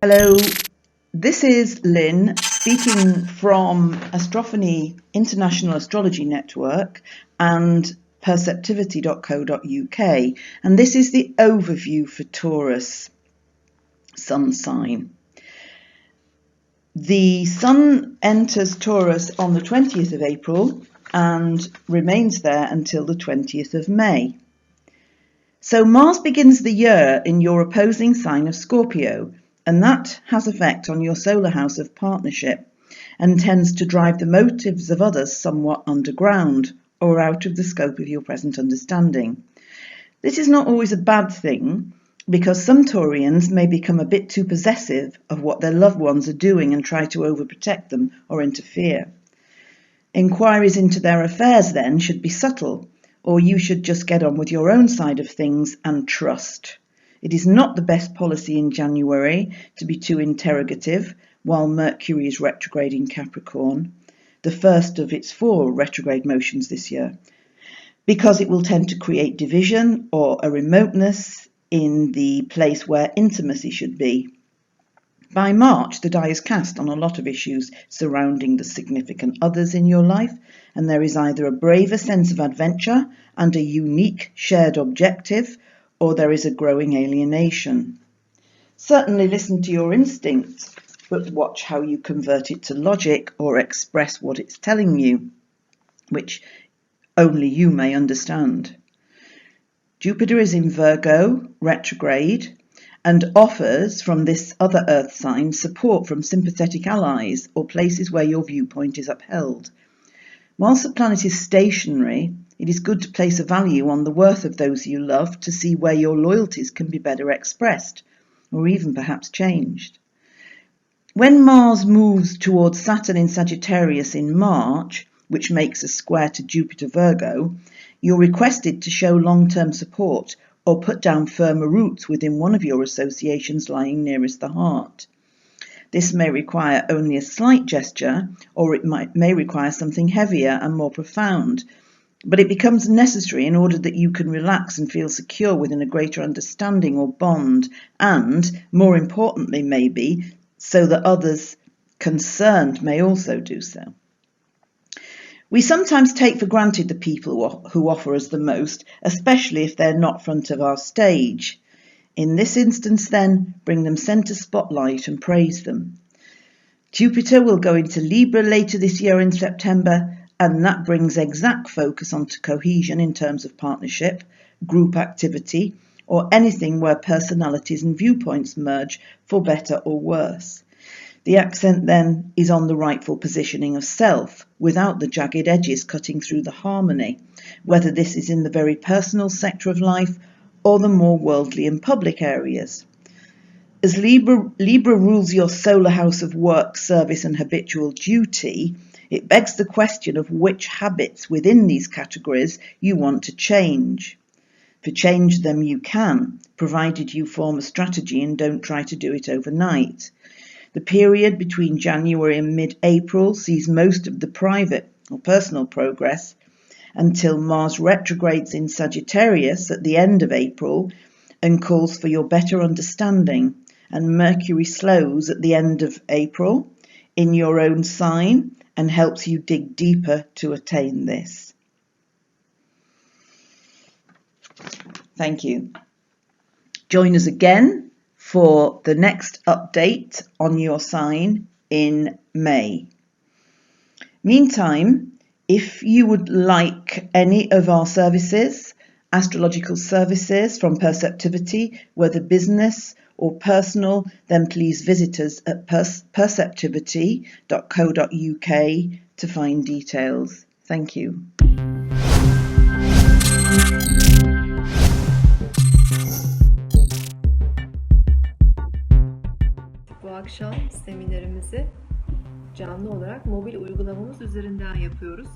Hello, this is Lynn speaking from Astrophony International Astrology Network and perceptivity.co.uk, and this is the overview for Taurus sun sign. The Sun enters Taurus on the 20th of April and remains there until the 20th of May. So Mars begins the year in your opposing sign of Scorpio, and that has effect on your solar house of partnership and tends to drive the motives of others somewhat underground or out of the scope of your present understanding. This is not always a bad thing, because some Taurians may become a bit too possessive of what their loved ones are doing and try to overprotect them or interfere. Inquiries into their affairs then should be subtle, or you should just get on with your own side of things and trust. It is not the best policy in January to be too interrogative while Mercury is retrograde in Capricorn, the first of its 4 retrograde motions this year, because it will tend to create division or a remoteness in the place where intimacy should be. By March, the die is cast on a lot of issues surrounding the significant others in your life, and there is either a braver sense of adventure and a unique shared objective, or there is a growing alienation. Certainly listen to your instincts, but watch how you convert it to logic or express what it's telling you, which only you may understand. Jupiter is in Virgo, retrograde, and offers from this other earth sign support from sympathetic allies or places where your viewpoint is upheld. Whilst the planet is stationary, it is good to place a value on the worth of those you love to see where your loyalties can be better expressed, or even perhaps changed. When Mars moves towards Saturn in Sagittarius in March, which makes a square to Jupiter Virgo, you're requested to show long-term support or put down firmer roots within one of your associations lying nearest the heart. This may require only a slight gesture, or it may require something heavier and more profound, but it becomes necessary in order that you can relax and feel secure within a greater understanding or bond, and, more importantly maybe, so that others concerned may also do so. We sometimes take for granted the people who offer us the most, especially if they're not front of our stage. In this instance, then, bring them centre spotlight and praise them. Jupiter will go into Libra later this year in September, and that brings exact focus onto cohesion in terms of partnership, group activity, or anything where personalities and viewpoints merge for better or worse. The accent then is on the rightful positioning of self, without the jagged edges cutting through the harmony, whether this is in the very personal sector of life or the more worldly and public areas. As Libra rules your solar house of work, service and habitual duty, it begs the question of which habits within these categories you want to change. For change them you can, provided you form a strategy and don't try to do it overnight. The period between January and mid-April sees most of the private or personal progress until Mars retrogrades in Sagittarius at the end of April and calls for your better understanding, and Mercury slows at the end of April in your own sign and helps you dig deeper to attain this. Thank you. Join us again for the next update on your sign in May. Meantime, if you would like any of our services, astrological services from Perceptivity, whether business or personal, then please visit us at perceptivity.co.uk to find details. Thank you. Bu akşam seminerimizi canlı olarak mobil uygulamamız üzerinden yapıyoruz.